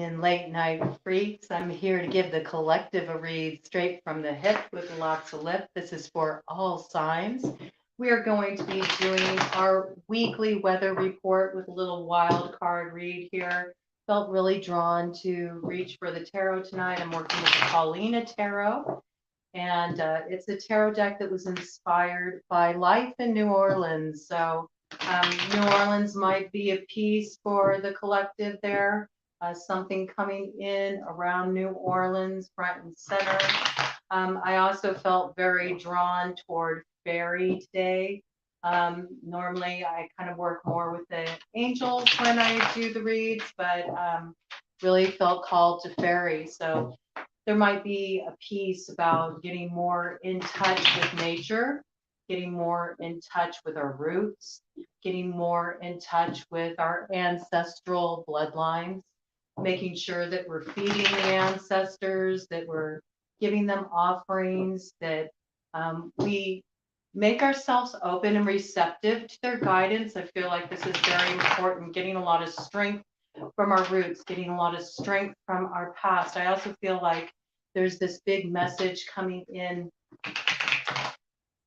evening, late night freaks. I'm here to give the collective a read straight from the hip with lots of lip. This is for all signs. We are going to be doing our weekly weather report with a little wild card read here. Felt really drawn to reach for the tarot tonight. I'm working with the Paulina Tarot, and it's a tarot deck that was inspired by life in New Orleans. So New Orleans might be a piece for the collective there. Something coming in around New Orleans, front and center. I also felt very drawn toward fairy today. Normally, I kind of work more with the angels when I do the reads, but really felt called to fairy. So there might be a piece about getting more in touch with nature, getting more in touch with our roots, getting more in touch with our ancestral bloodlines, making sure that we're feeding the ancestors, that we're giving them offerings, that we make ourselves open and receptive to their guidance. I feel like this is very important, getting a lot of strength from our roots, getting a lot of strength from our past. I also feel like there's this big message coming in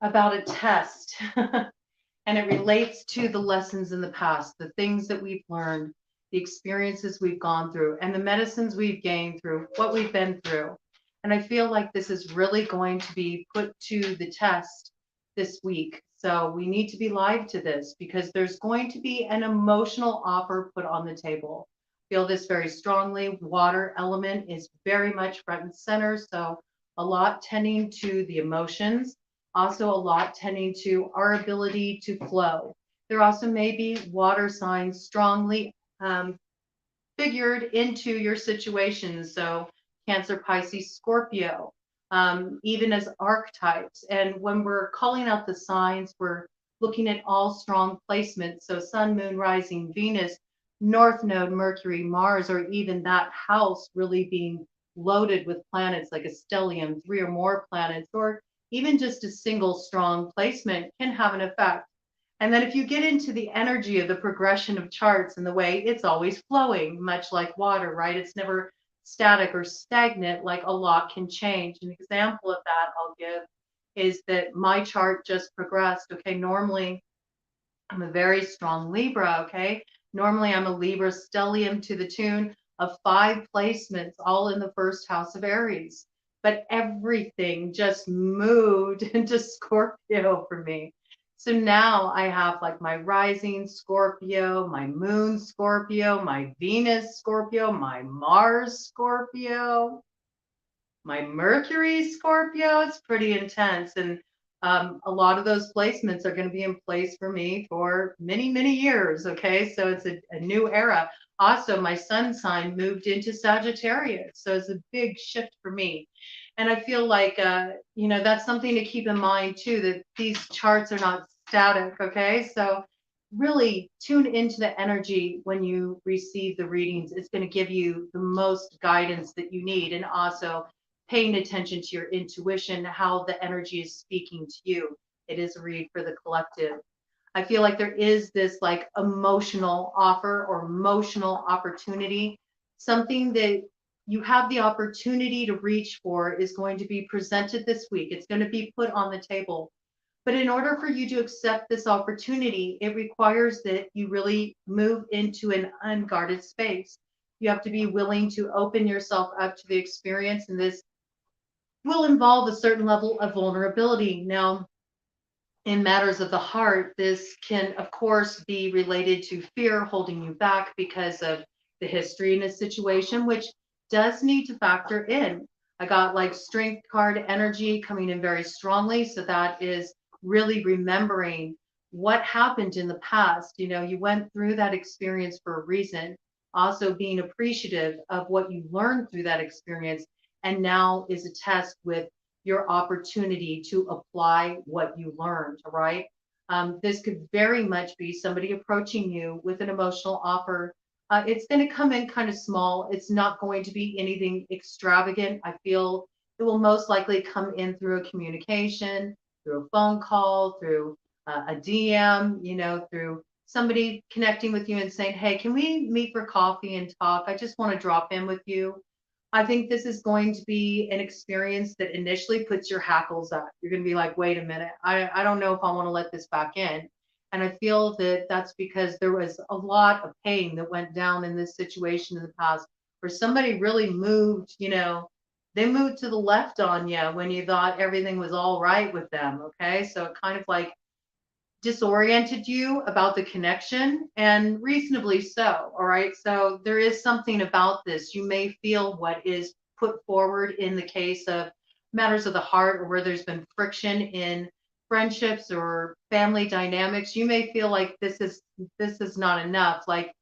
about a test, and it relates to the lessons in the past, the things that we've learned, the experiences we've gone through, and the medicines we've gained through what we've been through. And I feel like this is really going to be put to the test this week. So we need to be live to this because there's going to be an emotional offer put on the table. Feel this very strongly. Water element is very much front and center. So a lot tending to the emotions, also a lot tending to our ability to flow. There also may be water signs strongly figured into your situation. So Cancer, Pisces, Scorpio, even as archetypes. And when we're calling out the signs, we're looking at all strong placements. So Sun, Moon, Rising, Venus, North Node, Mercury, Mars, or even that house really being loaded with planets like a stellium, 3 or more planets, or even just a single strong placement can have an effect. And then if you get into the energy of the progression of charts and the way it's always flowing, much like water, right? It's never static or stagnant, like a lot can change. An example of that I'll give is that my chart just progressed. Okay, normally I'm a very strong Libra, okay? Normally I'm a Libra stellium to the tune of 5 placements, all in the first house of Aries. But everything just moved into Scorpio for me. So now I have like my rising Scorpio, my moon Scorpio, my Venus Scorpio, my Mars Scorpio, my Mercury Scorpio. It's pretty intense. And a lot of those placements are going to be in place for me for many, many years. Okay. So it's a new era. Also, my sun sign moved into Sagittarius. So it's a big shift for me. And I feel like, that's something to keep in mind too, that these charts are not static. Okay. So really tune into the energy when you receive the readings. It's going to give you the most guidance that you need. And also, paying attention to your intuition, how the energy is speaking to you. It is a read for the collective. I feel like there is this like emotional offer or emotional opportunity. Something that you have the opportunity to reach for is going to be presented this week. It's going to be put on the table. But in order for you to accept this opportunity, it requires that you really move into an unguarded space. You have to be willing to open yourself up to the experience, and this will involve a certain level of vulnerability. Now, in matters of the heart, this can, of course, be related to fear holding you back because of the history in a situation, which does need to factor in. I got like strength card energy coming in very strongly. So that is really remembering what happened in the past. You went through that experience for a reason. Also being appreciative of what you learned through that experience, and now is a test with your opportunity to apply what you learned, right? This could very much be somebody approaching you with an emotional offer. It's going to come in kind of small. It's not going to be anything extravagant. I feel it will most likely come in through a communication, through a phone call, through a DM, through somebody connecting with you and saying, hey, can we meet for coffee and talk? I just want to drop in with you. I think this is going to be an experience that initially puts your hackles up. You're going to be like, wait a minute, I don't know if I want to let this back in. And I feel that that's because there was a lot of pain that went down in this situation in the past where somebody really moved, they moved to the left on you when you thought everything was all right with them. Okay. So it kind of like disoriented you about the connection, and reasonably so. All right. So there is something about this. You may feel what is put forward in the case of matters of the heart, or where there's been friction in friendships or family dynamics. You may feel like this is not enough. Like,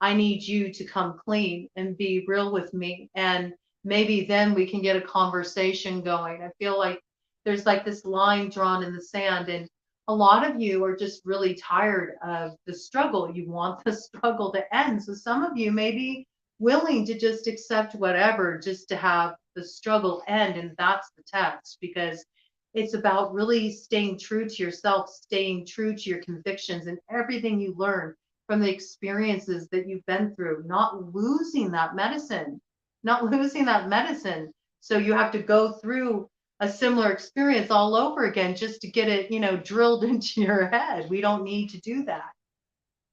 I need you to come clean and be real with me. And maybe then we can get a conversation going. I feel like there's like this line drawn in the sand, and a lot of you are just really tired of the struggle. You want the struggle to end. So some of you may be willing to just accept whatever just to have the struggle end. And that's the test, because it's about really staying true to yourself, staying true to your convictions and everything you learn from the experiences that you've been through, not losing that medicine, not losing that medicine. So you have to go through a similar experience all over again just to get it, drilled into your head. We don't need to do that.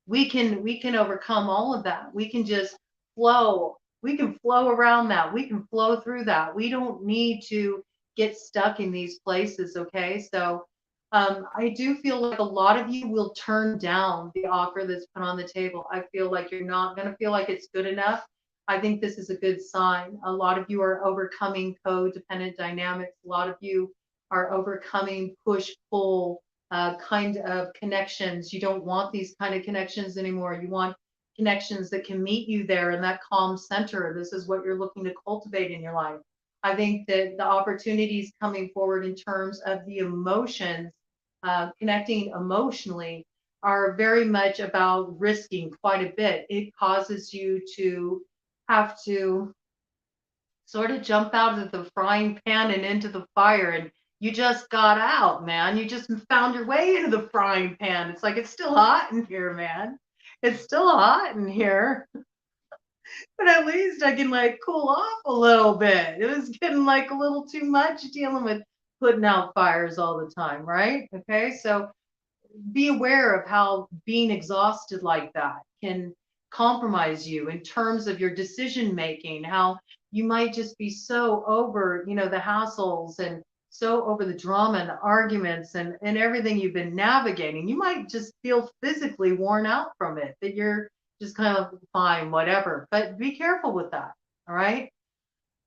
We can overcome all of that. We can just flow. We can flow around that. We can flow through that. We don't need to get stuck in these places. Okay. So I do feel like a lot of you will turn down the offer that's put on the table. I feel like you're not going to feel like it's good enough. I think this is a good sign. A lot of you are overcoming codependent dynamics. A lot of you are overcoming push pull kind of connections. You don't want these kind of connections anymore. You want connections that can meet you there in that calm center. This is what you're looking to cultivate in your life. I think that the opportunities coming forward in terms of the emotions, connecting emotionally, are very much about risking quite a bit. It causes you to have to sort of jump out of the frying pan and into the fire. And you just got out, man. You just found your way into the frying pan. It's like, it's still hot in here, man. It's still hot in here. But at least I can like cool off a little bit. It was getting like a little too much dealing with putting out fires all the time, right? Okay. So be aware of how being exhausted like that can compromise you in terms of your decision making, how you might just be so over, the hassles, and so over the drama and the arguments and everything you've been navigating. You might just feel physically worn out from it, that you're just kind of fine, whatever. But be careful with that. All right.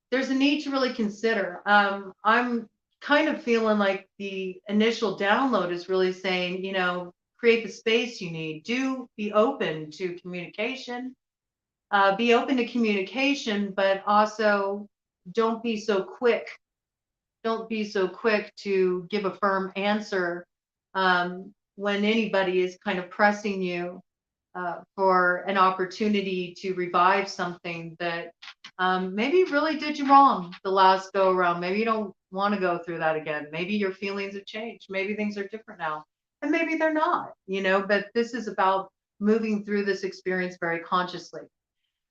There's a need to really consider. I'm kind of feeling like the initial download is really saying, create the space you need. Do be open to communication. Be open to communication, but also don't be so quick. Don't be so quick to give a firm answer when anybody is kind of pressing you for an opportunity to revive something that maybe really did you wrong the last go around. Maybe you don't want to go through that again. Maybe your feelings have changed. Maybe things are different now. And maybe they're not, but this is about moving through this experience very consciously.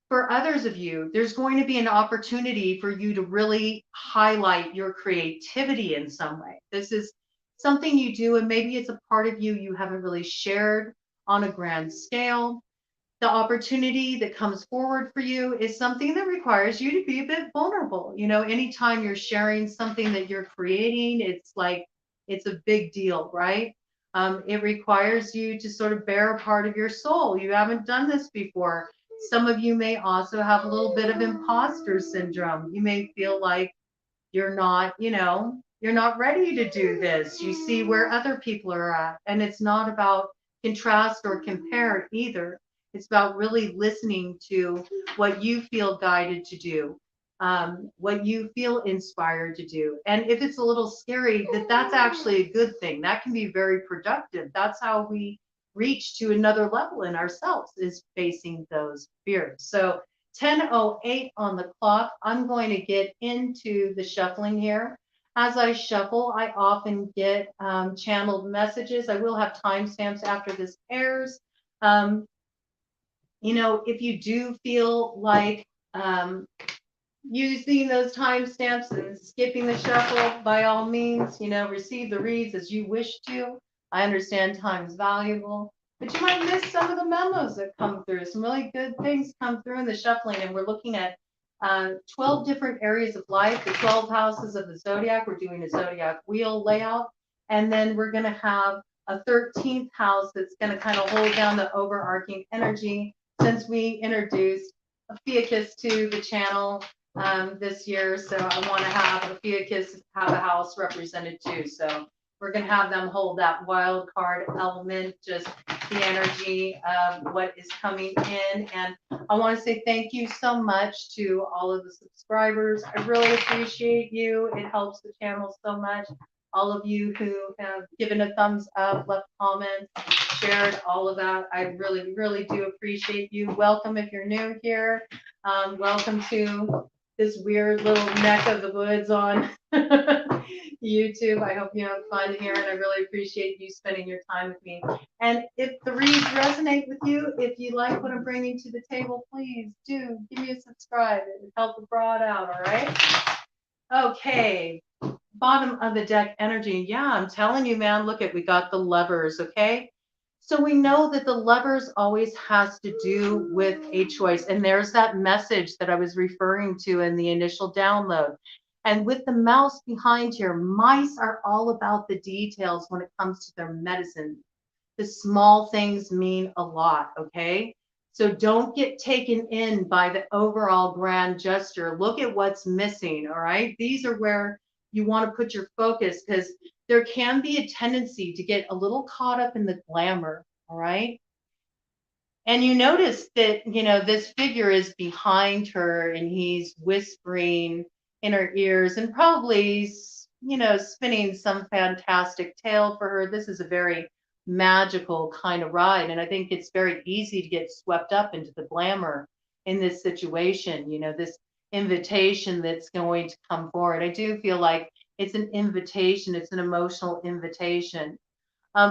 For others of you, there's going to be an opportunity for you to really highlight your creativity in some way. This is something you do, and maybe it's a part of you haven't really shared on a grand scale. The opportunity that comes forward for you is something that requires you to be a bit vulnerable. Anytime you're sharing something that you're creating, it's like, it's a big deal, right? It requires you to sort of bear a part of your soul. You haven't done this before. Some of you may also have a little bit of imposter syndrome. You may feel like you're not, you're not ready to do this. You see where other people are at. And it's not about contrast or compare either. It's about really listening to what you feel guided to do, what you feel inspired to do. And if it's a little scary, that's actually a good thing. That can be very productive. That's how we reach to another level in ourselves, is facing those fears. So 10:08 on the clock. I'm going to get into the shuffling here. As I shuffle, I often get channeled messages. I will have timestamps after this airs. You know, if you do feel like using those timestamps and skipping the shuffle, by all means, you know, receive the reads as you wish to. I understand time is valuable, but you might miss some of the memos that come through. Some really good things come through in the shuffling, and we're looking at 12 different areas of life, the 12 houses of the zodiac. We're doing a zodiac wheel layout, and then we're going to have a 13th house that's going to kind of hold down the overarching energy, since we introduced a Ophiuchus to the channel this year. So I want to have Ophiuchus have a house represented too. So we're going to have them hold that wild card element, just the energy of what is coming in. And I want to say thank you so much to all of the subscribers. I really appreciate you. It helps the channel so much. All of you who have given a thumbs up, left comments, shared, all of that. I really, really do appreciate you. Welcome if you're new here. Welcome to this weird little neck of the woods on YouTube. I hope you have fun here, and I really appreciate you spending your time with me. And if the reads resonate with you, if you like what I'm bringing to the table, please do give me a subscribe. It would help the broad out, all right? Okay, bottom of the deck energy. Yeah, I'm telling you, man, look at, we got the lovers, okay? So we know that the lovers always has to do with a choice. And there's that message that I was referring to in the initial download. And with the mouse behind here, mice are all about the details when it comes to their medicine. The small things mean a lot, okay? So don't get taken in by the overall grand gesture. Look at what's missing, all right? These are where you want to put your focus, because there can be a tendency to get a little caught up in the glamour, all right? And you notice that, you know, this figure is behind her and he's whispering in her ears and probably, you know, spinning some fantastic tale for her. This is a very magical kind of ride. And I think it's very easy to get swept up into the glamour in this situation, you know, this invitation that's going to come forward. I do feel like it's an invitation, it's an emotional invitation.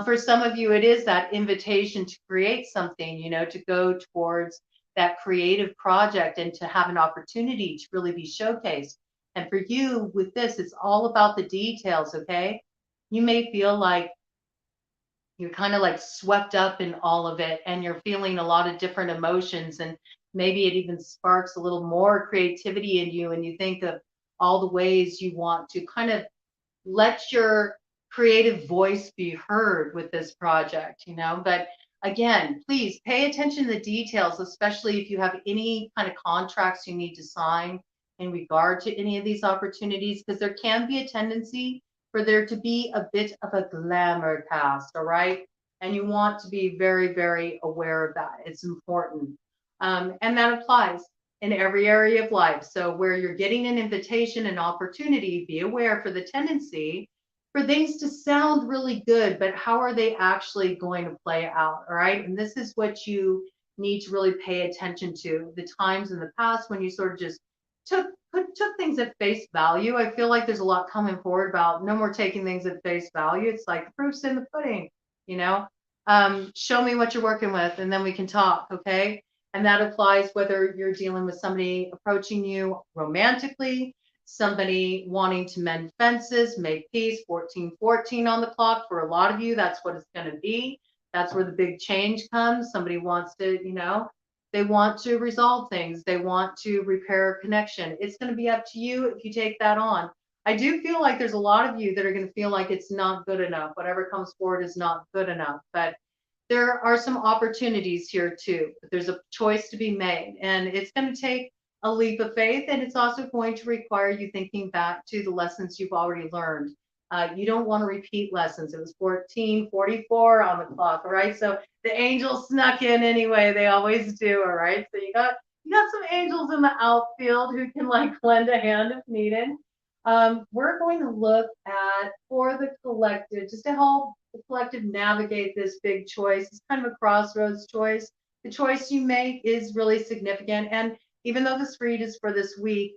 For some of you, it is that invitation to create something, you know, to go towards that creative project and to have an opportunity to really be showcased. And for you with this, it's all about the details, okay? You may feel like you're kind of like swept up in all of it and you're feeling a lot of different emotions, and maybe it even sparks a little more creativity in you, and you think of all the ways you want to kind of let your creative voice be heard with this project, you know. But again, please pay attention to the details, especially if you have any kind of contracts you need to sign in regard to any of these opportunities, because there can be a tendency for there to be a bit of a glamour cast, all right? And you want to be very, very aware of that. It's important. And that applies in every area of life. So where you're getting an invitation, an opportunity, be aware for the tendency for things to sound really good, but how are they actually going to play out, all right? And this is what you need to really pay attention to. The times in the past when you sort of just took things at face value. I feel like there's a lot coming forward about no more taking things at face value. It's like the proof's in the pudding, you know? Show me what you're working with and then we can talk, okay? And that applies whether you're dealing with somebody approaching you romantically, somebody wanting to mend fences, make peace, 1414 on the clock. For a lot of you, that's what it's going to be. That's where the big change comes. Somebody wants to, you know, they want to resolve things. They want to repair a connection. It's going to be up to you if you take that on. I do feel like there's a lot of you that are going to feel like it's not good enough. Whatever comes forward is not good enough. But there are some opportunities here too. There's a choice to be made, and it's going to take a leap of faith, and it's also going to require you thinking back to the lessons you've already learned. You don't want to repeat lessons. It was 1444 on the clock, all right? So the angels snuck in anyway. They always do, all right? So you got some angels in the outfield who can like lend a hand if needed. We're going to look at, for the collective, just to help the collective navigate this big choice. It's kind of a crossroads choice. The choice you make is really significant. And even though this read is for this week,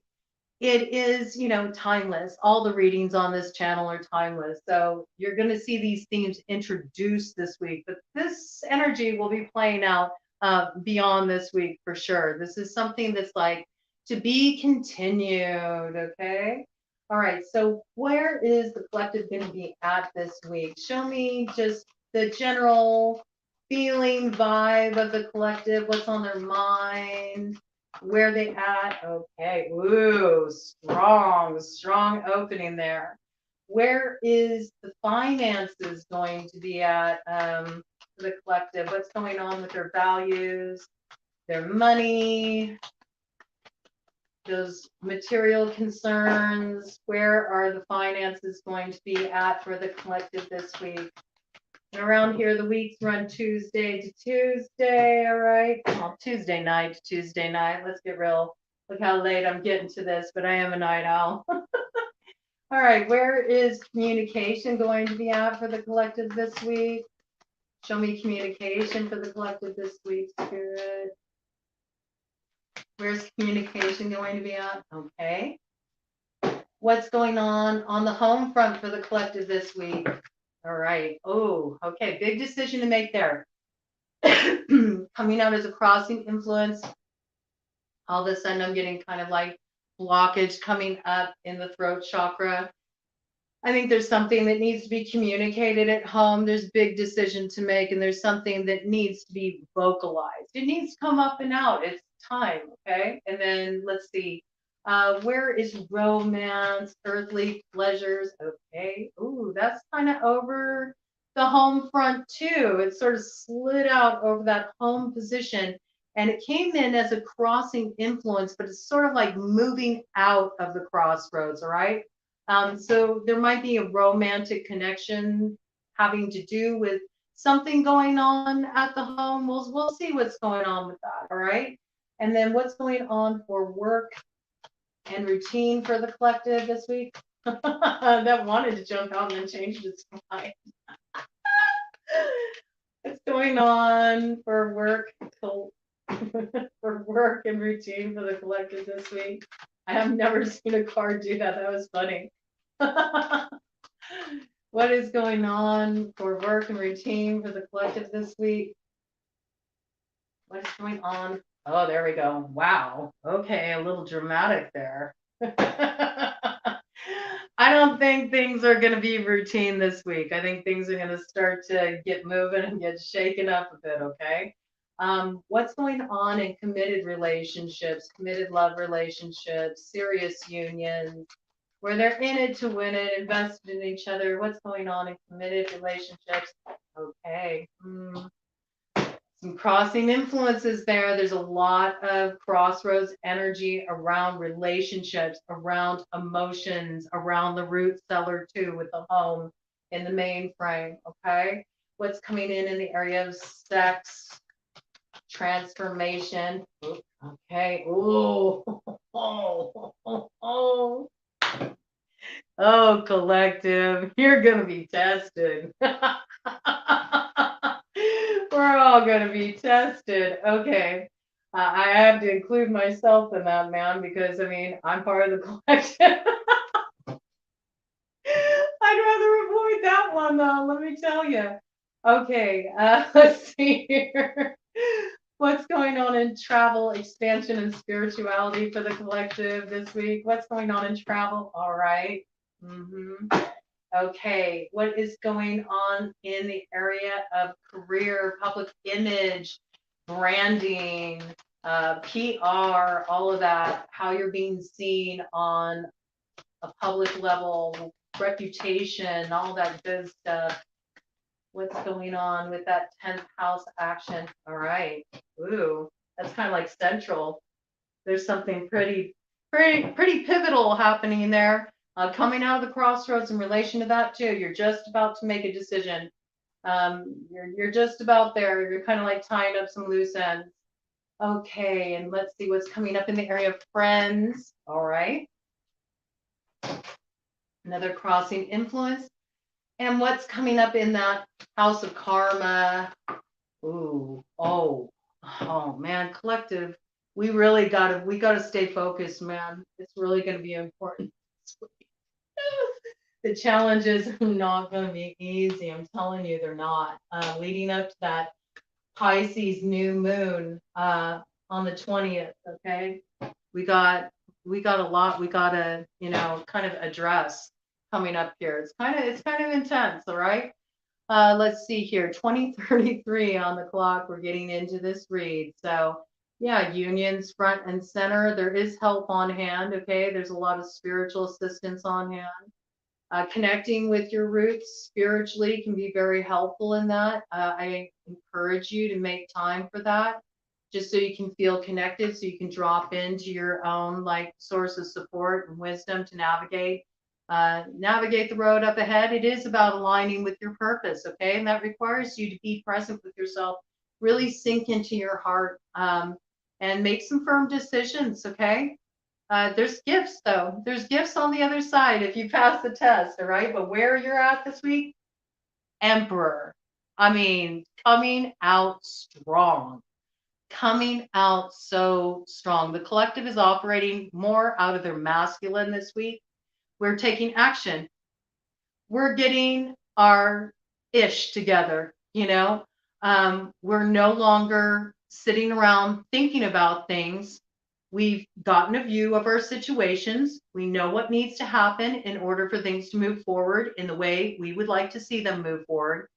it is, timeless. All the readings on this channel are timeless. So you're going to see these themes introduced this week, but this energy will be playing out beyond this week for sure. This is something that's like to be continued. Okay. All right. So where is the collective going to be at this week? Show me just the general feeling, vibe of the collective, what's on their mind, where they at. Okay. Ooh, strong opening there. Where is the finances going to be at for the collective? What's going on with their values, their money, those material concerns? Where are the finances going to be at for the collective this week? And around here, the weeks run Tuesday to Tuesday, all right? Well, Tuesday night to Tuesday night. Let's get real. Look how late I'm getting to this, but I am a night owl. All right, where is communication going to be at for the collective this week? Show me communication for the collective this week, Spirit. Where's communication going to be at? Okay. What's going on the home front for the collective this week? All right. Oh, okay. Big decision to make there. Coming out as a crossing influence. All of a sudden, I'm getting kind of like blockage coming up in the throat chakra. I think there's something that needs to be communicated at home. There's a big decision to make, and there's something that needs to be vocalized. It needs to come up and out. It's time, okay? And then let's see. Where is romance, earthly pleasures? Okay. Ooh, that's kind of over the home front too. It sort of slid out over that home position, and it came in as a crossing influence, but it's sort of like moving out of the crossroads, all right? So there might be a romantic connection having to do with something going on at the home. We'll see what's going on with that, all right? And then what's going on for work and routine for the collective this week? That wanted to jump out and then changed its mind. What's going on for work for work and routine for the collective this week? I have never seen a card do that. That was funny. What is going on for work and routine for the collective this week? What's going on? Oh, there we go. Wow. Okay, a little dramatic there. I don't think things are going to be routine this week. I think things are going to start to get moving and get shaken up a bit, okay? What's going on in committed relationships, committed love relationships, serious unions, where they're in it to win it, invested in each other? What's going on in committed relationships? Okay. Some crossing influences there. There's a lot of crossroads energy around relationships, around emotions, around the root cellar too, with the home in the main frame. Okay. What's coming in the area of sex, transformation? Okay. Ooh. Oh, collective, you're gonna be tested. We're all going to be tested. Okay. I have to include myself in that, man, because I mean, I'm part of the collection. I'd rather avoid that one, though, let me tell you. Okay. Let's see here. What's going on in travel, expansion, and spirituality for the collective this week? What's going on in travel? All right. Okay, what is going on in the area of career, public image, branding, PR, all of that, how you're being seen on a public level, reputation, all that good stuff. What's going on with that 10th house action? All right. Ooh, that's kind of like central. There's something pretty pivotal happening there. Coming out of the crossroads in relation to that too. You're just about to make a decision. You're just about there. You're kind of like tying up some loose ends. Okay, and let's see what's coming up in the area of friends. All right. Another crossing influence. And what's coming up in that house of karma? Ooh, oh man, collective. we gotta stay focused, man. It's really gonna be important. The challenges are not gonna be easy. I'm telling you, they're not. Leading up to that Pisces new moon on the 20th. Okay, we got a lot we gotta kind of address coming up here. It's kind of intense. All right. Let's see here, 2033 on the clock. We're getting into this read. So yeah, unions front and center. There is help on hand. Okay, there's a lot of spiritual assistance on hand. Connecting with your roots spiritually can be very helpful in that. I encourage you to make time for that, just so you can feel connected, so you can drop into your own like source of support and wisdom to navigate the road up ahead. It is about aligning with your purpose, okay? And that requires you to be present with yourself, really sink into your heart, and make some firm decisions, okay? There's gifts, though. There's gifts on the other side if you pass the test, all right? But where you're at this week, Emperor. I mean, coming out strong. Coming out so strong. The collective is operating more out of their masculine this week. We're taking action. We're getting our ish together, we're no longer sitting around thinking about things. We've gotten a view of our situations. We know what needs to happen in order for things to move forward in the way we would like to see them move forward.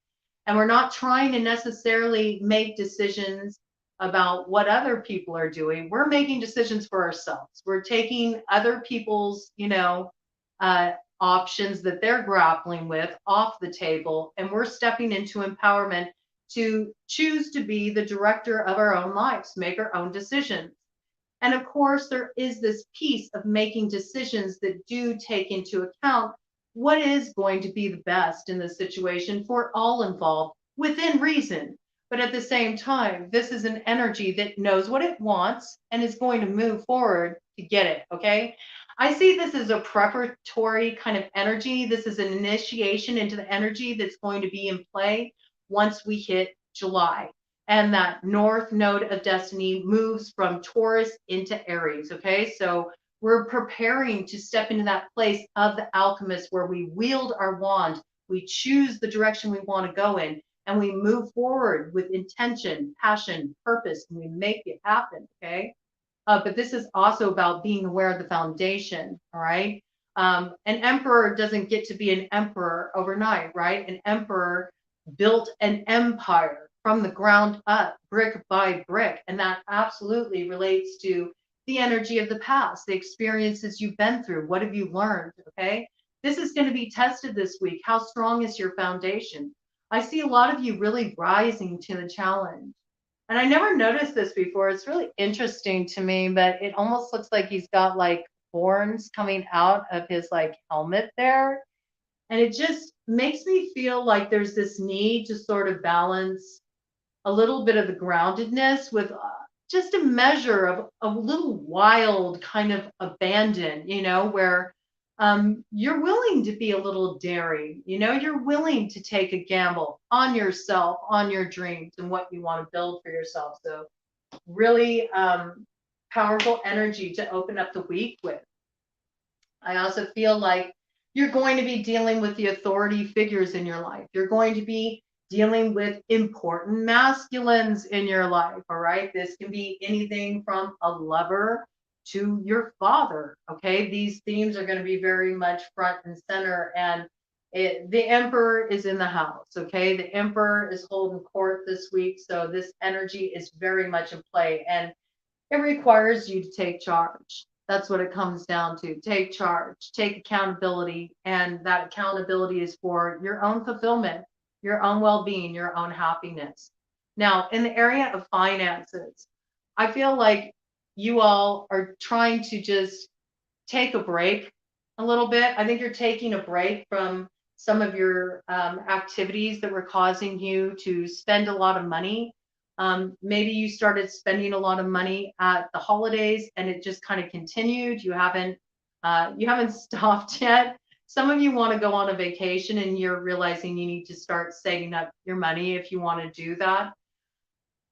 And we're not trying to necessarily make decisions about what other people are doing. We're making decisions for ourselves. We're taking other people's, options that they're grappling with off the table, and we're stepping into empowerment to choose to be the director of our own lives, make our own decisions. And of course, there is this piece of making decisions that do take into account what is going to be the best in the situation for all involved within reason. But at the same time, this is an energy that knows what it wants and is going to move forward to get it. Okay. I see this as a preparatory kind of energy. This is an initiation into the energy that's going to be in play once we hit July. And that north node of destiny moves from Taurus into Aries. Okay. So we're preparing to step into that place of the alchemist where we wield our wand, we choose the direction we want to go in, and we move forward with intention, passion, purpose, and we make it happen. Okay. But this is also about being aware of the foundation. All right. An emperor doesn't get to be an emperor overnight, right? An emperor built an empire from the ground up, brick by brick. And that absolutely relates to the energy of the past, the experiences you've been through. What have you learned? Okay. This is going to be tested this week. How strong is your foundation? I see a lot of you really rising to the challenge. And I never noticed this before. It's really interesting to me, but it almost looks like he's got like horns coming out of his like helmet there. And it just makes me feel like there's this need to sort of balance a little bit of the groundedness with just a measure of a little wild kind of abandon, where you're willing to be a little daring, you're willing to take a gamble on yourself, on your dreams and what you want to build for yourself. So really powerful energy to open up the week with. I also feel like you're going to be dealing with the authority figures in your life. You're going to be dealing with important masculines in your life. All right. This can be anything from a lover to your father. Okay. These themes are going to be very much front and center. And the emperor is in the house. Okay. The emperor is holding court this week. So this energy is very much in play, and it requires you to take charge. That's what it comes down to. Take charge, take accountability. And that accountability is for your own fulfillment, your own well-being, your own happiness. Now, in the area of finances, I feel like you all are trying to just take a break a little bit. I think you're taking a break from some of your activities that were causing you to spend a lot of money. Maybe you started spending a lot of money at the holidays and it just kind of continued. You haven't stopped yet. Some of you want to go on a vacation and you're realizing you need to start saving up your money if you want to do that.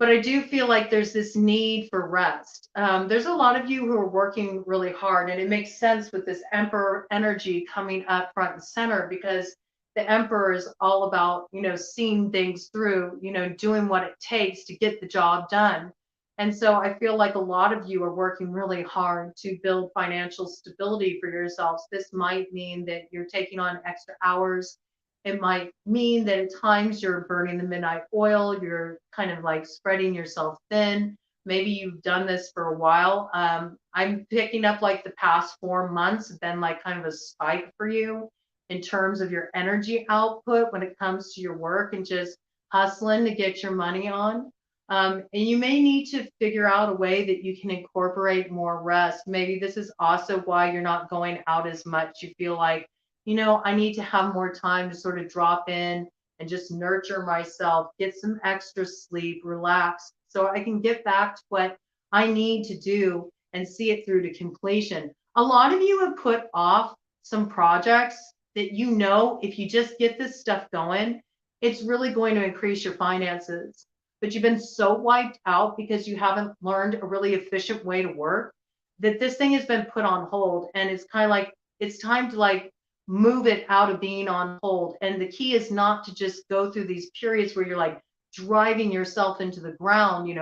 But I do feel like there's this need for rest. There's a lot of you who are working really hard, and it makes sense with this Emperor energy coming up front and center, because the Emperor is all about, seeing things through, doing what it takes to get the job done. And so I feel like a lot of you are working really hard to build financial stability for yourselves. This might mean that you're taking on extra hours. It might mean that at times you're burning the midnight oil, you're kind of like spreading yourself thin. Maybe you've done this for a while. I'm picking up like the past 4 months have been like kind of a spike for you in terms of your energy output when it comes to your work and just hustling to get your money on. And you may need to figure out a way that you can incorporate more rest. Maybe this is also why you're not going out as much. You feel like, I need to have more time to sort of drop in and just nurture myself, get some extra sleep, relax, so I can get back to what I need to do and see it through to completion. A lot of you have put off some projects that, if you just get this stuff going, it's really going to increase your finances. But you've been so wiped out because you haven't learned a really efficient way to work that this thing has been put on hold. And it's kind of like, it's time to like move it out of being on hold. And the key is not to just go through these periods where you're like driving yourself into the ground,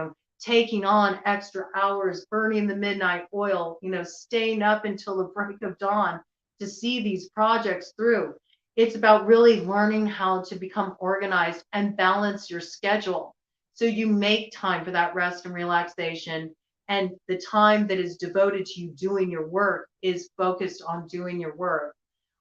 taking on extra hours, burning the midnight oil, staying up until the break of dawn to see these projects through. It's about really learning how to become organized and balance your schedule so you make time for that rest and relaxation. And the time that is devoted to you doing your work is focused on doing your work.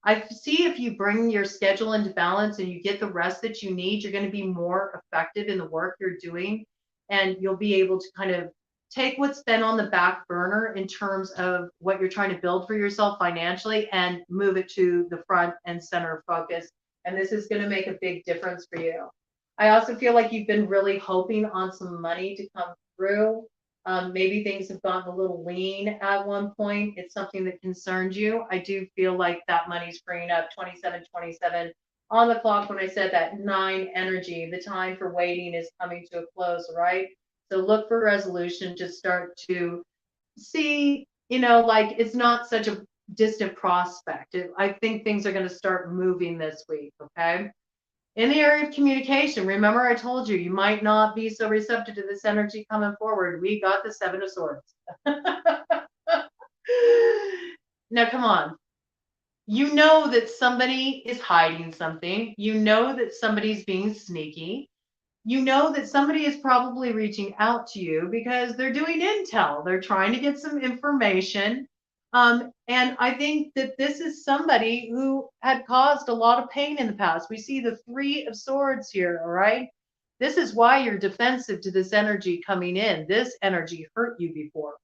I see if you bring your schedule into balance and you get the rest that you need, you're going to be more effective in the work you're doing. And you'll be able to kind of take what's been on the back burner in terms of what you're trying to build for yourself financially and move it to the front and center focus. And this is going to make a big difference for you. I also feel like you've been really hoping on some money to come through. Maybe things have gotten a little lean at one point. It's something that concerns you. I do feel like that money's freeing up. 2727 on the clock when I said that 9 energy. The time for waiting is coming to a close, right? So look for resolution to start to see, like it's not such a distant prospect. I think things are going to start moving this week, okay? In the area of communication, remember I told you, you might not be so receptive to this energy coming forward. We got the 7 of Swords. Now, come on. You know that somebody is hiding something. You know that somebody's being sneaky. You know that somebody is probably reaching out to you because they're doing intel. They're trying to get some information. And I think that this is somebody who had caused a lot of pain in the past. We see the 3 of Swords here, all right? This is why you're defensive to this energy coming in. This energy hurt you before.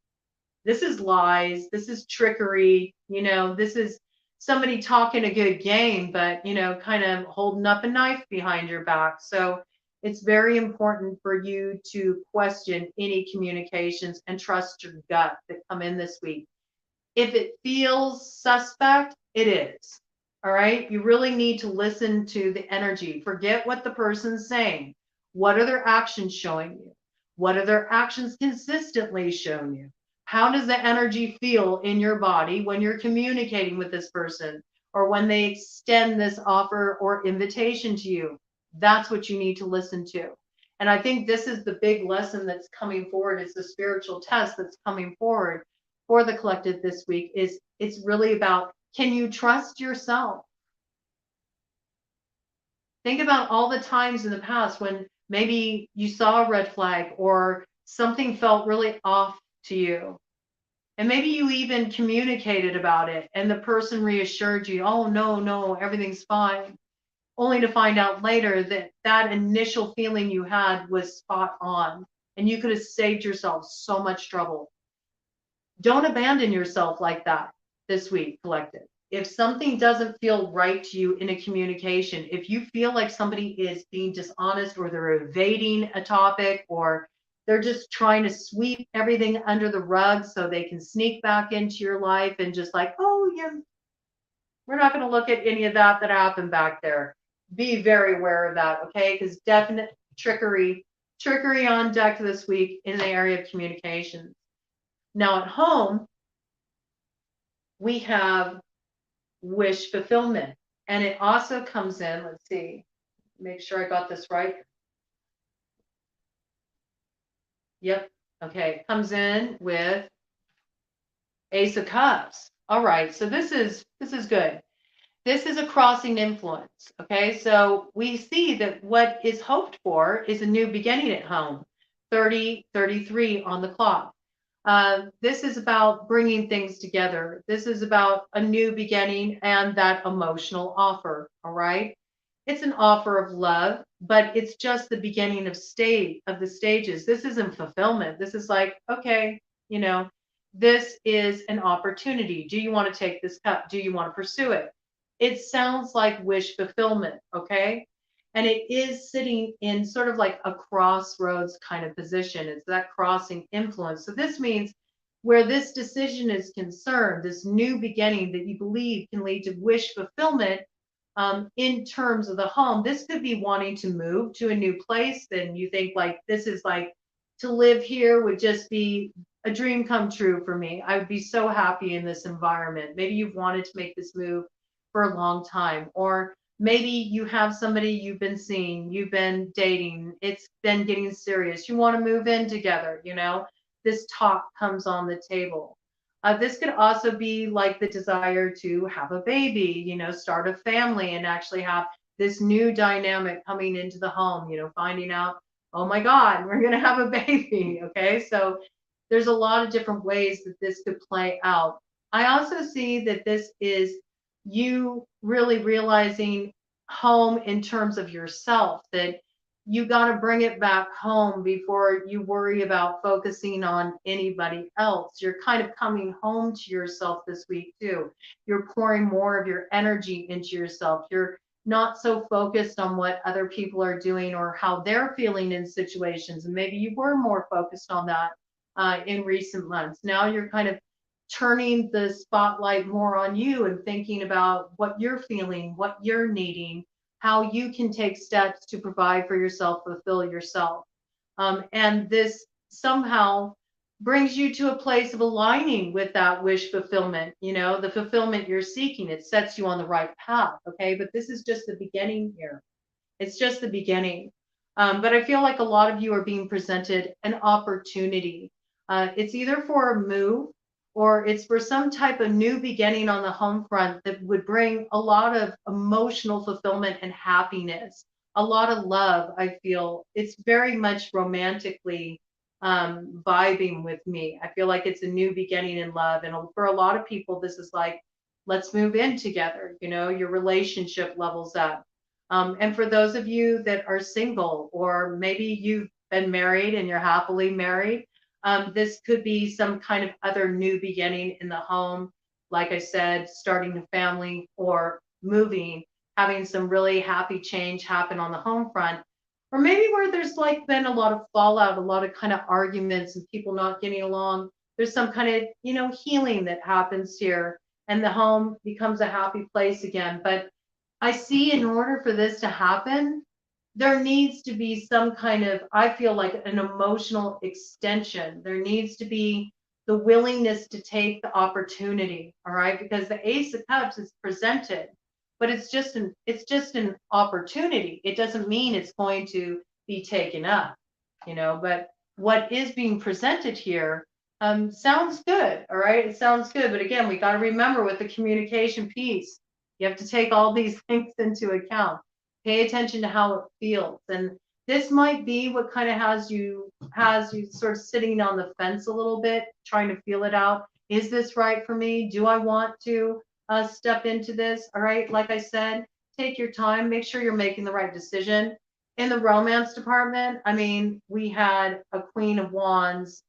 This is lies. This is trickery. This is somebody talking a good game, but, kind of holding up a knife behind your back. So it's very important for you to question any communications and trust your gut that come in this week. If it feels suspect, it is. All right. You really need to listen to the energy. Forget what the person's saying. What are their actions showing you? What are their actions consistently showing you? How does the energy feel in your body when you're communicating with this person or when they extend this offer or invitation to you? That's what you need to listen to. And I think this is the big lesson that's coming forward. It's the spiritual test that's coming forward for the collective this week. It's really about, can you trust yourself? Think about all the times in the past when maybe you saw a red flag or something felt really off to you. And maybe you even communicated about it and the person reassured you, oh, no, everything's fine. Only to find out later that that initial feeling you had was spot on and you could have saved yourself so much trouble. Don't abandon yourself like that this week, collective. If something doesn't feel right to you in a communication, if you feel like somebody is being dishonest or they're evading a topic or they're just trying to sweep everything under the rug so they can sneak back into your life and just like, oh, yeah, we're not going to look at any of that happened back there. Be very aware of that, okay? Because definite trickery trickery on deck this week in the area of communications. Now at home, we have wish fulfillment. And it also comes in, let's see, make sure I got this right. Yep. Okay. Comes in with Ace of Cups. All right. So this is good. This is a crossing influence. Okay. So we see that what is hoped for is a new beginning at home. 30:33 on the clock. This is about bringing things together. This is about a new beginning and that emotional offer. All right. It's an offer of love, but it's just the beginning of the stages. This isn't fulfillment. This is like, okay, you know, this is an opportunity. Do you want to take this cup? Do you want to pursue it? It sounds like wish fulfillment, okay? And it is sitting in sort of like a crossroads kind of position. It's that crossing influence. So this means where this decision is concerned, this new beginning that you believe can lead to wish fulfillment, in terms of the home, this could be wanting to move to a new place. Then you think like, this is like, to live here would just be a dream come true for me. I would be so happy in this environment. Maybe you've wanted to make this move for a long time, or maybe you have somebody you've been seeing, you've been dating, it's been getting serious. You want to move in together, this talk comes on the table. This could also be like the desire to have a baby, start a family and actually have this new dynamic coming into the home, finding out, oh my God, we're going to have a baby. Okay. So there's a lot of different ways that this could play out. I also see that this is you really realizing home in terms of yourself, that you got to bring it back home before you worry about focusing on anybody else. You're kind of coming home to yourself this week too. You're pouring more of your energy into yourself. You're not so focused on what other people are doing or how they're feeling in situations. And maybe you were more focused on that in recent months. Now you're kind of turning the spotlight more on you and thinking about what you're feeling, what you're needing, how you can take steps to provide for yourself, fulfill yourself. And this somehow brings you to a place of aligning with that wish fulfillment, the fulfillment you're seeking. It sets you on the right path. Okay. But this is just the beginning here. It's just the beginning. But I feel like a lot of you are being presented an opportunity. It's either for a move, or it's for some type of new beginning on the home front that would bring a lot of emotional fulfillment and happiness, a lot of love. I feel it's very much romantically vibing with me. I feel like it's a new beginning in love. And for a lot of people, this is like, let's move in together. Your relationship levels up. And for those of you that are single, or maybe you've been married and you're happily married, this could be some kind of other new beginning in the home. Like I said, starting a family or moving, having some really happy change happen on the home front. Or maybe where there's like been a lot of fallout, a lot of kind of arguments and people not getting along. There's some kind of, healing that happens here and the home becomes a happy place again. But I see in order for this to happen, there needs to be some kind of, I feel like, an emotional extension. There needs to be the willingness to take the opportunity, all right? Because the Ace of Cups is presented, but it's just an opportunity. It doesn't mean it's going to be taken up, but what is being presented here sounds good, all right? It sounds good, but again, we got to remember with the communication piece, you have to take all these things into account. Pay attention to how it feels. And this might be what kind of has you sort of sitting on the fence a little bit, trying to feel it out. Is this right for me? Do I want to step into this? All right. Like I said, take your time, make sure you're making the right decision. In the romance department, I mean, we had a Queen of Wands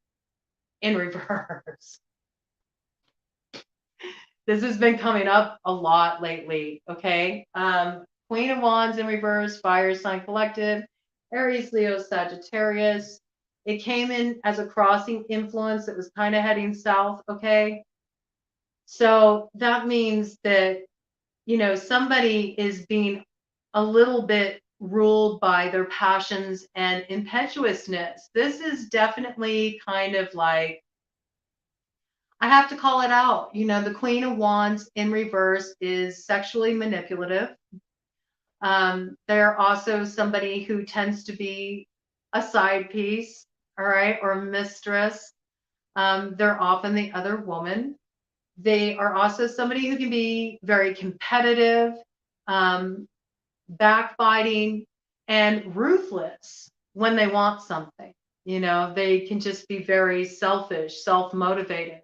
in reverse. This has been coming up a lot lately. Okay. Queen of Wands in reverse, fire sign collective, Aries, Leo, Sagittarius. It came in as a crossing influence that was kind of heading south, okay? So that means that, somebody is being a little bit ruled by their passions and impetuousness. This is definitely kind of like, I have to call it out. You know, the Queen of Wands in reverse is sexually manipulative. They're also somebody who tends to be a side piece, all right, or mistress. They're often the other woman. They are also somebody who can be very competitive, um, backbiting, and ruthless when they want something. You know, they can just be very selfish, self-motivated.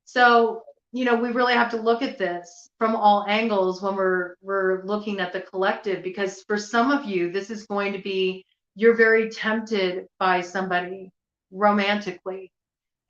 So, you know, we really have to look at this from all angles when we're looking at the collective, because for some of you, this is going to be, you're very tempted by somebody romantically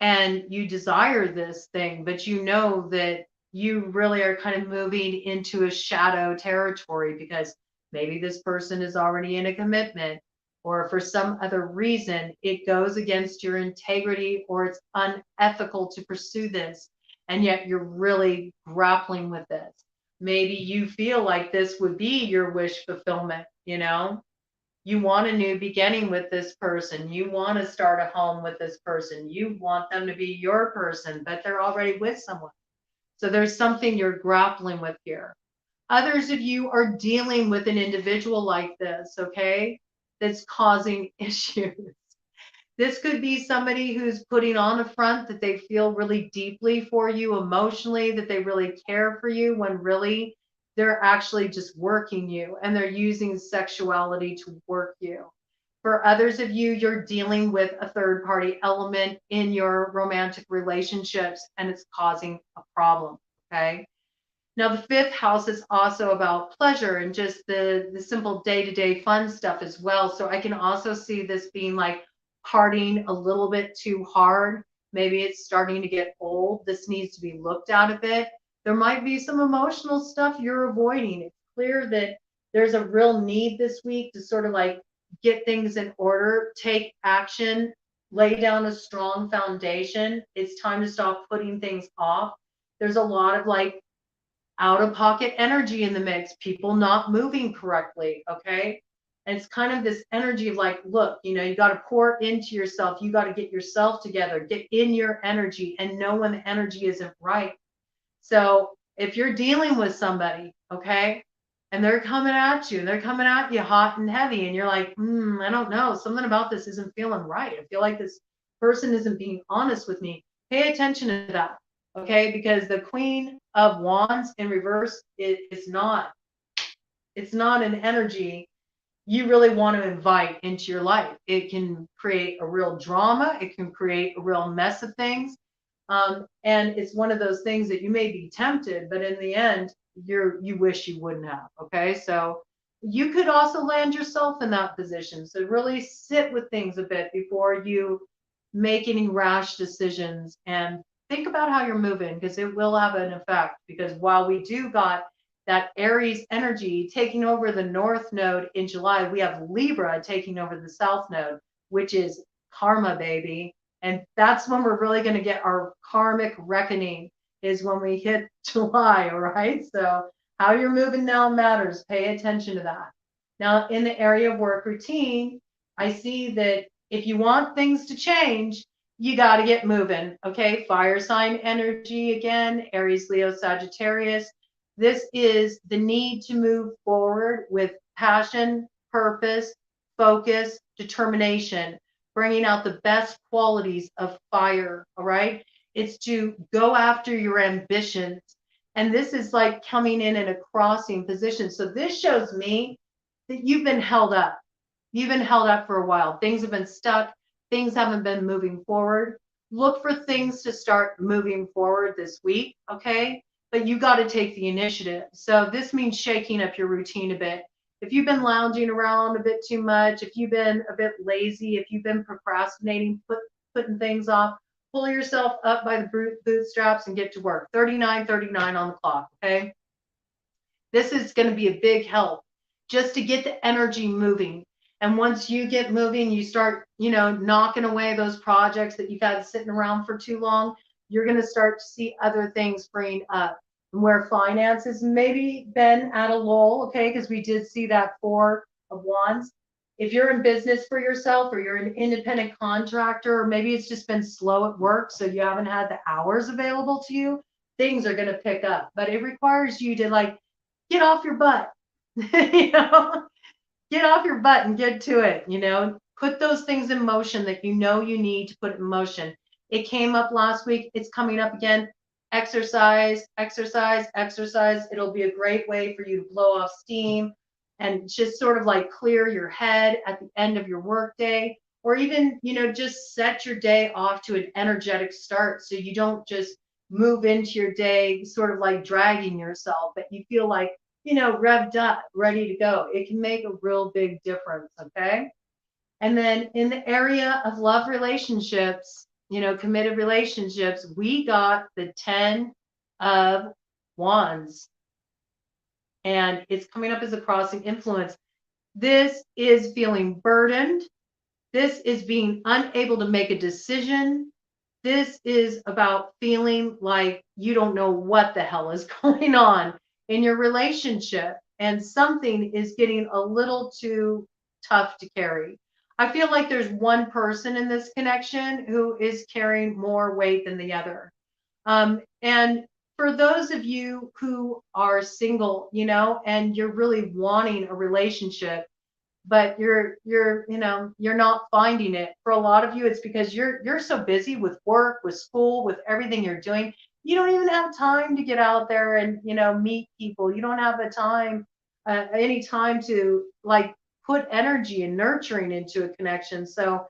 and you desire this thing, but you know that you really are kind of moving into a shadow territory because maybe this person is already in a commitment, or for some other reason it goes against your integrity or it's unethical to pursue this, and yet you're really grappling with this. Maybe you feel like this would be your wish fulfillment, you know, you want a new beginning with this person. You want to start a home with this person. You want them to be your person, but they're already with someone. So there's something you're grappling with here. Others of you are dealing with an individual like this, okay, that's causing issues. This could be somebody who's putting on a front that they feel really deeply for you emotionally, that they really care for you, when really they're actually just working you and they're using sexuality to work you. For others of you, you're dealing with a third party element in your romantic relationships and it's causing a problem. Okay. Now, the fifth house is also about pleasure and just the simple day-to-day fun stuff as well. So I can also see this being like partying a little bit too hard. Maybe it's starting to get old. This needs to be looked at a bit. There might be some emotional stuff you're avoiding. It's clear that there's a real need this week to sort of like get things in order, take action, lay down a strong foundation. It's time to stop putting things off. There's a lot of like out of pocket energy in the mix, people not moving correctly. Okay. And it's kind of this energy of like, look, you know, you got to pour into yourself. You got to get yourself together, get in your energy and know when the energy isn't right. So if you're dealing with somebody, okay, and they're coming at you and they're coming at you hot and heavy, and you're like, I don't know, something about this isn't feeling right. I feel like this person isn't being honest with me. Pay attention to that, okay? Because the Queen of Wands in reverse, it's not an energy you really want to invite into your life. It can create a real drama. It can create a real mess of things. And it's one of those things that you may be tempted, but in the end, you wish you wouldn't have. Okay. So you could also land yourself in that position. So really sit with things a bit before you make any rash decisions, and think about how you're moving, because it will have an effect. Because while we do got that Aries energy taking over the North Node in July, we have Libra taking over the South Node, which is karma, baby. And that's when we're really going to get our karmic reckoning, is when we hit July. All right. So how you're moving now matters. Pay attention to that. Now, in the area of work routine, I see that if you want things to change, you got to get moving. Okay. Fire sign energy again, Aries, Leo, Sagittarius. This is the need to move forward with passion, purpose, focus, determination, bringing out the best qualities of fire. All right. It's to go after your ambitions. And this is like coming in a crossing position. So this shows me that you've been held up. You've been held up for a while. Things have been stuck. Things haven't been moving forward. Look for things to start moving forward this week. Okay. But you got to take the initiative. So this means shaking up your routine a bit. If you've been lounging around a bit too much, if you've been a bit lazy, if you've been procrastinating, putting things off, pull yourself up by the bootstraps and get to work. 39:39 on the clock. Okay. This is going to be a big help just to get the energy moving. And once you get moving, you start, you know, knocking away those projects that you've had sitting around for too long. You're going to start to see other things spring up. And where finances maybe been at a lull, okay, because we did see that 4 of Wands. If you're in business for yourself or you're an independent contractor, or maybe it's just been slow at work, so you haven't had the hours available to you, things are going to pick up. But it requires you to like get off your butt, you know, get off your butt and get to it, you know, put those things in motion that you know you need to put in motion. It came up last week. It's coming up again. Exercise, exercise, exercise. It'll be a great way for you to blow off steam and just sort of like clear your head at the end of your workday, or even, you know, just set your day off to an energetic start so you don't just move into your day sort of like dragging yourself, but you feel like, you know, revved up, ready to go. It can make a real big difference. Okay. And then in the area of love relationships, you know, committed relationships, we got the 10 of Wands. And it's coming up as a crossing influence. This is feeling burdened. This is being unable to make a decision. This is about feeling like you don't know what the hell is going on in your relationship, and something is getting a little too tough to carry. I feel like there's one person in this connection who is carrying more weight than the other. And for those of you who are single, you know, and you're really wanting a relationship, but you know, you're not finding it. For a lot of you, it's because you're so busy with work, with school, with everything you're doing. You don't even have time to get out there and, you know, meet people. You don't have the time, any time to like put energy and nurturing into a connection. So,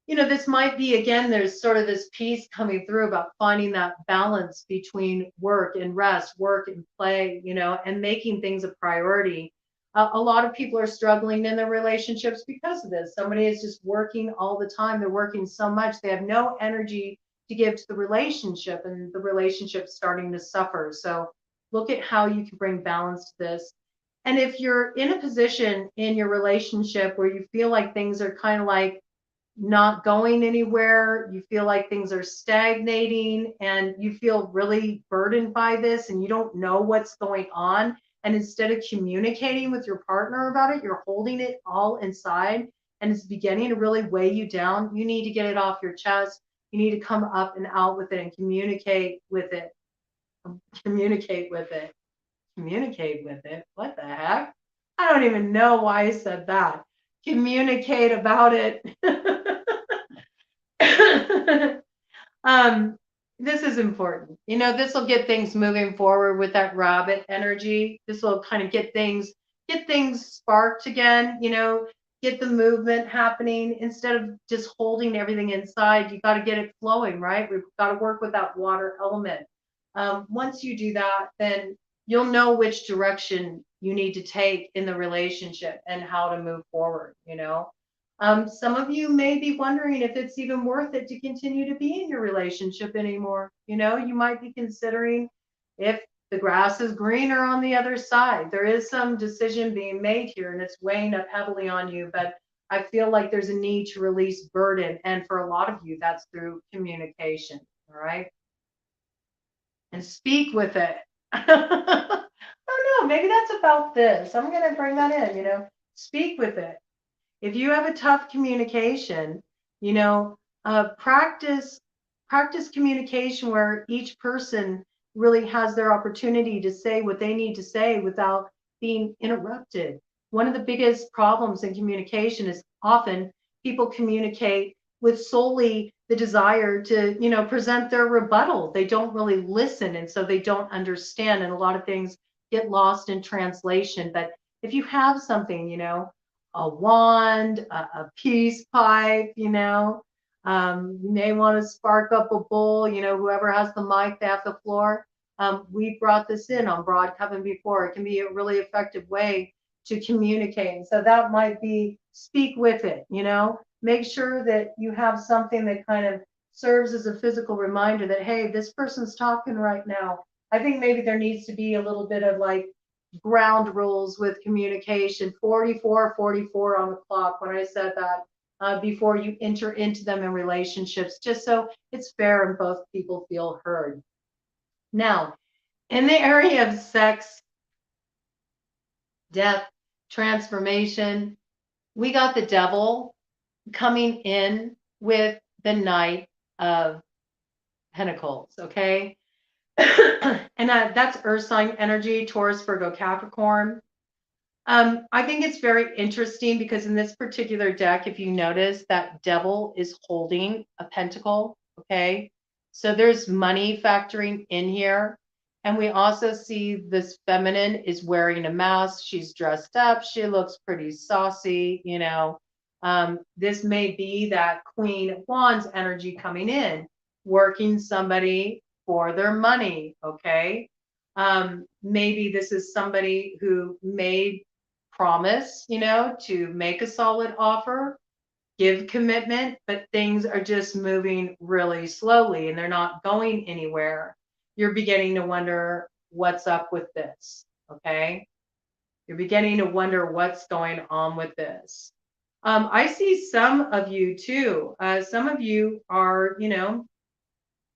you know, this might be, again, there's sort of this piece coming through about finding that balance between work and rest, work and play, you know, and making things a priority. A lot of people are struggling in their relationships because of this. Somebody is just working all the time. They're working so much. They have no energy to give to the relationship, and the relationship's starting to suffer. So look at how you can bring balance to this. And if you're in a position in your relationship where you feel like things are kind of like not going anywhere, you feel like things are stagnating, and you feel really burdened by this and you don't know what's going on, and instead of communicating with your partner about it, you're holding it all inside and it's beginning to really weigh you down, you need to get it off your chest. You need to come up and out with it and communicate with it. Communicate with it. Communicate with it. What the heck? I don't even know why I said that. Communicate about it. um, this is important. You know, this will get things moving forward with that rabbit energy. This will kind of get things sparked again, you know, get the movement happening instead of just holding everything inside. You got to get it flowing, right? We've got to work with that water element. Once you do that, then you'll know which direction you need to take in the relationship and how to move forward, you know. Some of you may be wondering if it's even worth it to continue to be in your relationship anymore. You know, you might be considering if the grass is greener on the other side. There is some decision being made here and it's weighing up heavily on you, but I feel like there's a need to release burden. And for a lot of you, that's through communication. All right. And speak with it. I don't know. Maybe that's about this. I'm going to bring that in, you know, speak with it. If you have a tough communication, you know, practice communication where each person really has their opportunity to say what they need to say without being interrupted. One of the biggest problems in communication is often people communicate with solely the desire to, you know, present their rebuttal. They don't really listen, and so they don't understand, and a lot of things get lost in translation. But if you have something, you know, a wand, a peace pipe, you know. You may want to spark up a bowl, you know, whoever has the mic, they have the floor. We brought this in on Broad Coven before. It can be a really effective way to communicate. And so that might be speak with it, you know. Make sure that you have something that kind of serves as a physical reminder that, hey, this person's talking right now. I think maybe there needs to be a little bit of like ground rules with communication, 44 44 on the clock when I said that, before you enter into them in relationships, just so it's fair and both people feel heard. Now, in the area of sex, death, transformation. We got the devil coming in with the Knight of Pentacles, okay? And that's Earth sign energy, Taurus, Virgo, Capricorn. I think it's very interesting because in this particular deck, if you notice, that devil is holding a pentacle, okay? So there's money factoring in here. And we also see this feminine is wearing a mask. She's dressed up. She looks pretty saucy, you know. This may be that Queen of Wands energy coming in, working somebody for their money, okay? Maybe this is somebody who made promise, you know, to make a solid offer, give commitment, but things are just moving really slowly and they're not going anywhere. You're beginning to wonder what's up with this, okay? You're beginning to wonder what's going on with this. I see some of you too. Some of you are, you know,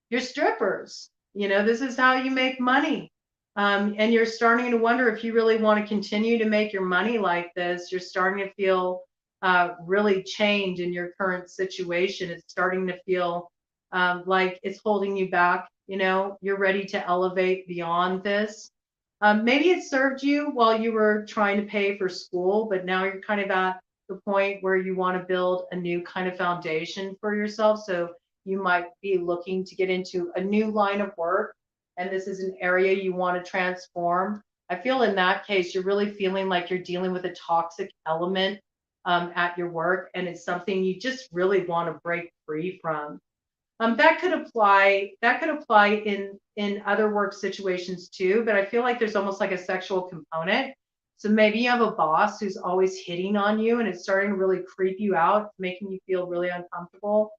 you're strippers. You know, this is how you make money. And you're starting to wonder if you really want to continue to make your money like this. You're starting to feel really change in your current situation. It's starting to feel like it's holding you back. You know, you're ready to elevate beyond this. Maybe it served you while you were trying to pay for school, but now you're kind of at the point where you want to build a new kind of foundation for yourself. So you might be looking to get into a new line of work, and this is an area you want to transform. I feel in that case, you're really feeling like you're dealing with a toxic element at your work, and it's something you just really want to break free from. That could apply. That could apply in other work situations too. But I feel like there's almost like a sexual component. So maybe you have a boss who's always hitting on you, and it's starting to really creep you out, making you feel really uncomfortable.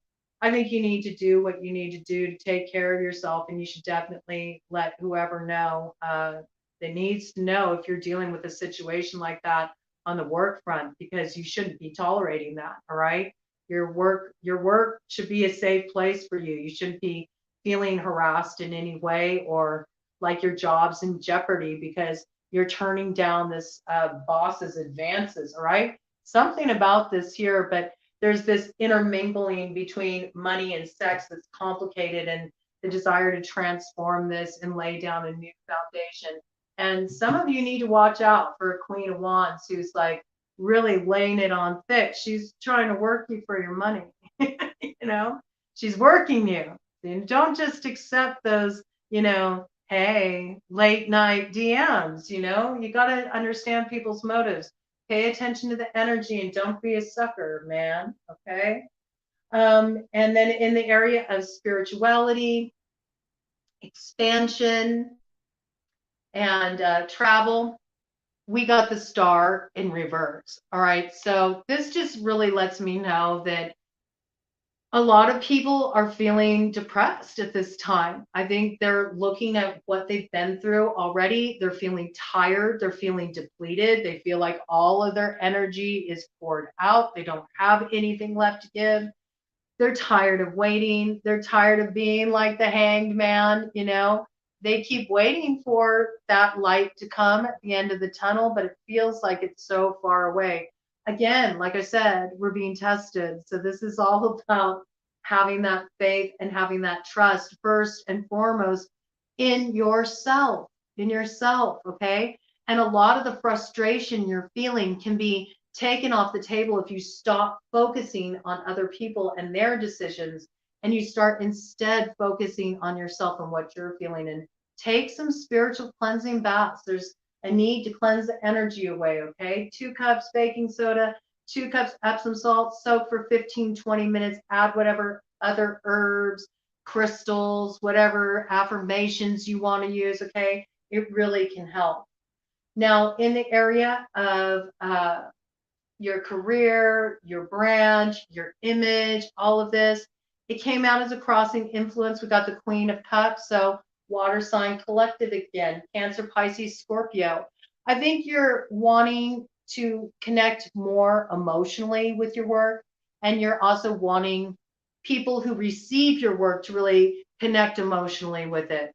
I think you need to do what you need to do to take care of yourself, and you should definitely let whoever know that needs to know if you're dealing with a situation like that on the work front, because you shouldn't be tolerating that. All right. Your work should be a safe place for you. You shouldn't be feeling harassed in any way or like your job's in jeopardy because you're turning down this boss's advances. All right. Something about this here, but there's this intermingling between money and sex that's complicated, and the desire to transform this and lay down a new foundation. And some of you need to watch out for a Queen of Wands who's like really laying it on thick. She's trying to work you for your money. You know, she's working you. And don't just accept those, you know, hey, late night DMs, you know, you got to understand people's motives. Pay attention to the energy and don't be a sucker, man. Okay. And then in the area of spirituality, expansion, and travel, we got the star in reverse. All right. So this just really lets me know that a lot of people are feeling depressed at this time. I think they're looking at what they've been through already. They're feeling tired. They're feeling depleted. They feel like all of their energy is poured out. They don't have anything left to give. They're tired of waiting. They're tired of being like the hanged man, you know. They keep waiting for that light to come at the end of the tunnel, but it feels like it's so far away. Again, like I said, we're being tested. So this is all about having that faith and having that trust first and foremost in yourself, okay? And a lot of the frustration you're feeling can be taken off the table if you stop focusing on other people and their decisions and you start instead focusing on yourself and what you're feeling, and take some spiritual cleansing baths. There's a need to cleanse the energy away, okay? 2 cups baking soda, 2 cups Epsom salt, soak for 15, 20 minutes, add whatever other herbs, crystals, whatever affirmations you want to use, okay? It really can help. Now, in the area of your career, your brand, your image, all of this, it came out as a crossing influence. We got the Queen of Cups, so water sign collective again, Cancer, Pisces, Scorpio. I think you're wanting to connect more emotionally with your work, and you're also wanting people who receive your work to really connect emotionally with it.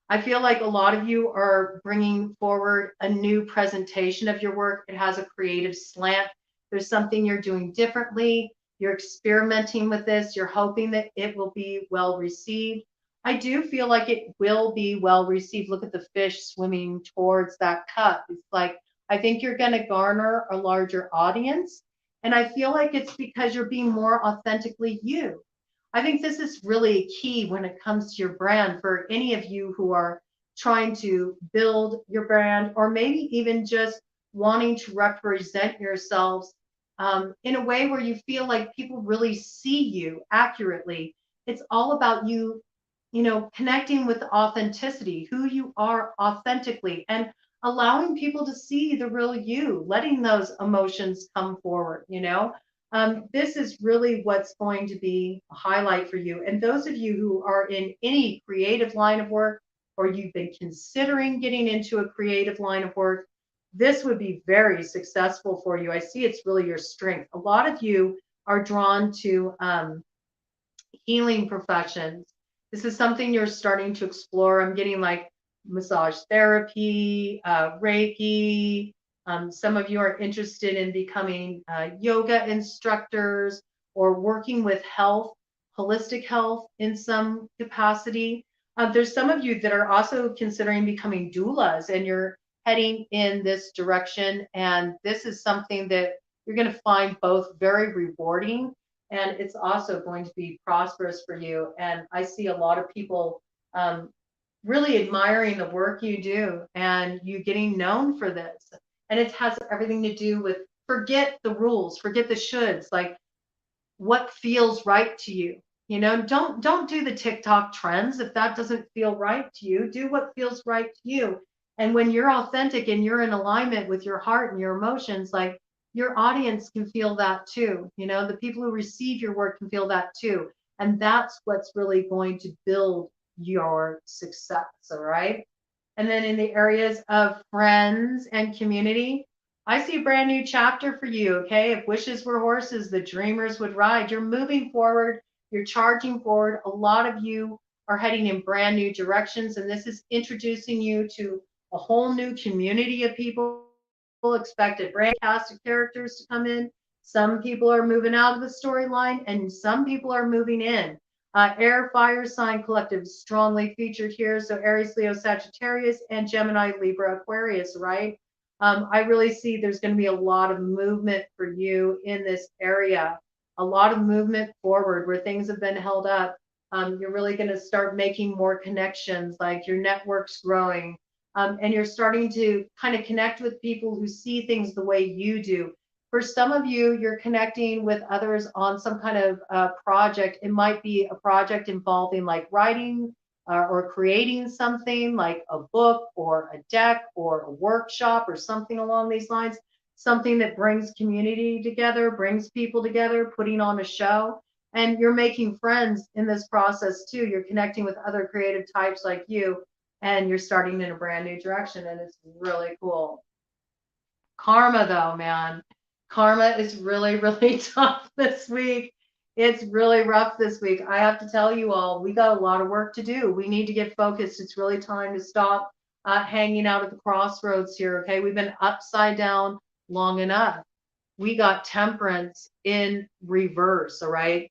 I feel like a lot of you are bringing forward a new presentation of your work. It has a creative slant. There's something you're doing differently. You're experimenting with this. You're hoping that it will be well received. I do feel like it will be well received. Look at the fish swimming towards that cup. It's like, I think you're going to garner a larger audience. And I feel like it's because you're being more authentically you. I think this is really key when it comes to your brand for any of you who are trying to build your brand, or maybe even just wanting to represent yourselves in a way where you feel like people really see you accurately. It's all about you, connecting with authenticity, who you are authentically, and allowing people to see the real you, letting those emotions come forward. This is really what's going to be a highlight for you. And those of you who are in any creative line of work, or you've been considering getting into a creative line of work, this would be very successful for you. I see it's really your strength. A lot of you are drawn to healing professions. This is something you're starting to explore. I'm getting like massage therapy, Reiki. Some of you are interested in becoming yoga instructors or working with health, holistic health in some capacity. There's some of you that are also considering becoming doulas, and you're heading in this direction. And this is something that you're going to find both very rewarding, and it's also going to be prosperous for you. And I see a lot of people really admiring the work you do and you getting known for this. And it has everything to do with, forget the rules, forget the shoulds, like what feels right to you. Don't do the TikTok trends. If that doesn't feel right to you, do what feels right to you. And when you're authentic and you're in alignment with your heart and your emotions, like, your audience can feel that too. The people who receive your work can feel that too. And that's what's really going to build your success. All right. And then in the areas of friends and community, I see a brand new chapter for you. Okay. If wishes were horses, the dreamers would ride. You're moving forward. You're charging forward. A lot of you are heading in brand new directions. And this is introducing you to a whole new community of people. Expect a brand cast of characters to come in. Some people are moving out of the storyline, and some people are moving in. Air fire sign collective strongly featured here. So Aries, Leo, Sagittarius, and Gemini, Libra, Aquarius, right? I really see there's going to be a lot of movement for you in this area, a lot of movement forward where things have been held up. You're really going to start making more connections, like your network's growing. And you're starting to kind of connect with people who see things the way you do. For some of you, you're connecting with others on some kind of project. It might be a project involving like writing or creating something like a book or a deck or a workshop or something along these lines, something that brings community together, brings people together, putting on a show. And you're making friends in this process too. You're connecting with other creative types like you, and you're starting in a brand new direction, and it's really cool. Karma though, man, karma is really, really tough this week. It's really rough this week. I have to tell you all, we got a lot of work to do. We need to get focused. It's really time to stop hanging out at the crossroads here, okay? We've been upside down long enough. We got temperance in reverse, all right?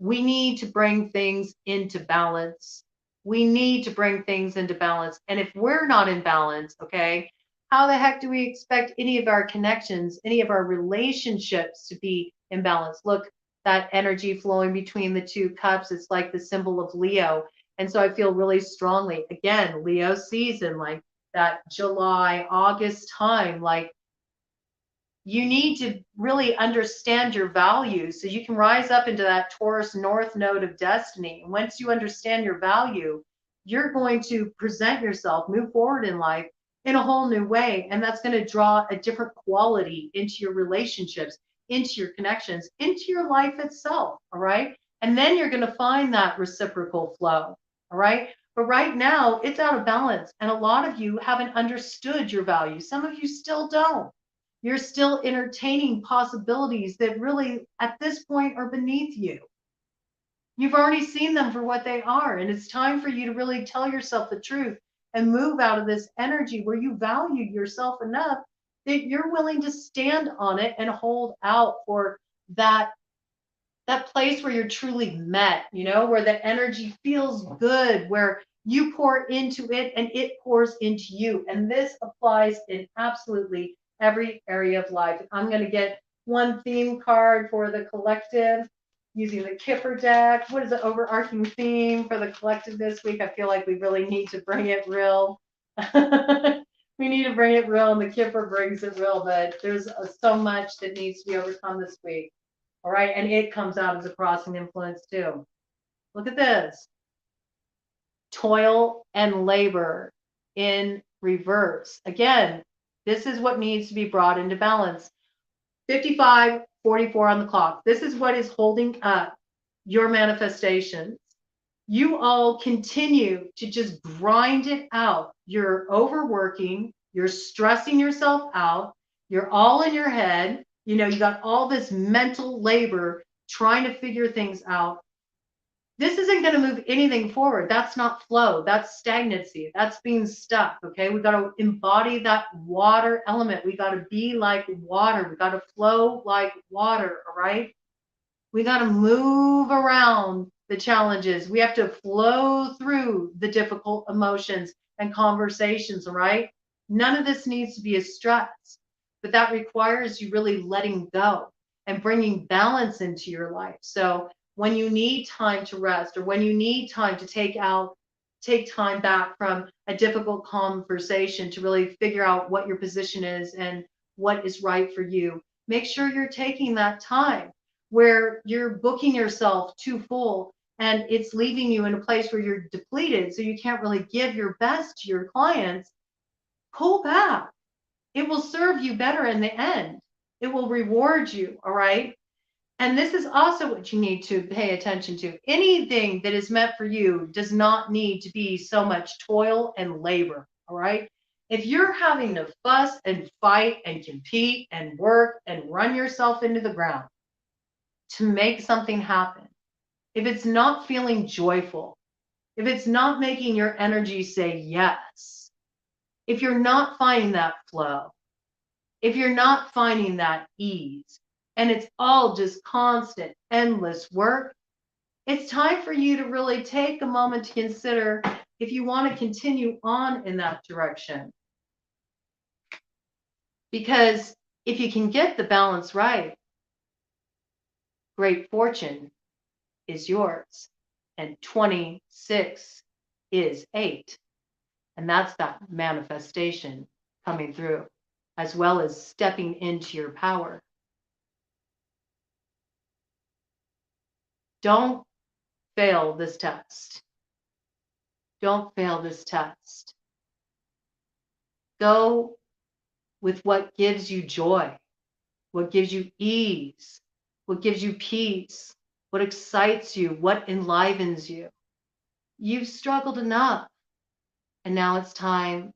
We need to bring things into balance. We need to bring things into balance. And if we're not in balance, okay, how the heck do we expect any of our connections, any of our relationships to be in balance? Look, that energy flowing between the two cups, it's like the symbol of Leo. And so I feel really strongly, again, Leo season, like that July, August time, like you need to really understand your values so you can rise up into that Taurus North node of destiny. And once you understand your value, you're going to present yourself, move forward in life in a whole new way. And that's going to draw a different quality into your relationships, into your connections, into your life itself. All right. And then you're going to find that reciprocal flow. All right. But right now it's out of balance. And a lot of you haven't understood your value. Some of you still don't. You're still entertaining possibilities that really at this point are beneath you. You've already seen them for what they are. And it's time for you to really tell yourself the truth and move out of this energy where you value yourself enough that you're willing to stand on it and hold out for that place where you're truly met, where the energy feels good, where you pour into it and it pours into you. And this applies in absolutely every area of life. I'm going to get one theme card for the collective using the Kipper deck. What is the overarching theme for the collective this week? I feel like we really need to bring it real. We need to bring it real, and the Kipper brings it real, but there's so much that needs to be overcome this week. All right, and it comes out as a crossing influence too. Look at this. Toil and labor in reverse. Again, this is what needs to be brought into balance. 55:44 on the clock. This is what is holding up your manifestations. You all continue to just grind it out. You're overworking, you're stressing yourself out, you're all in your head. You got all this mental labor trying to figure things out. This isn't going to move anything forward. That's not flow. That's stagnancy. That's being stuck. Okay. We got to embody that water element. We got to be like water. We got to flow like water. All right. We got to move around the challenges. We have to flow through the difficult emotions and conversations. All right. None of this needs to be a stress, but that requires you really letting go and bringing balance into your life. So when you need time to rest, or when you need time to take time back from a difficult conversation to really figure out what your position is and what is right for you, make sure you're taking that time. Where you're booking yourself too full and it's leaving you in a place where you're depleted, so you can't really give your best to your clients, pull back. It will serve you better in the end. It will reward you, all right? And this is also what you need to pay attention to. Anything that is meant for you does not need to be so much toil and labor, all right? If you're having to fuss and fight and compete and work and run yourself into the ground to make something happen, if it's not feeling joyful, if it's not making your energy say yes, if you're not finding that flow, if you're not finding that ease, and it's all just constant, endless work, it's time for you to really take a moment to consider if you want to continue on in that direction. Because if you can get the balance right, great fortune is yours. And 26 is 8. And that's that manifestation coming through, as well as stepping into your power. Don't fail this test. Don't fail this test. Go with what gives you joy, what gives you ease, what gives you peace, what excites you, what enlivens you. You've struggled enough, and now it's time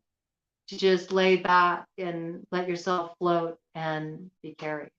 to just lay back and let yourself float and be carried.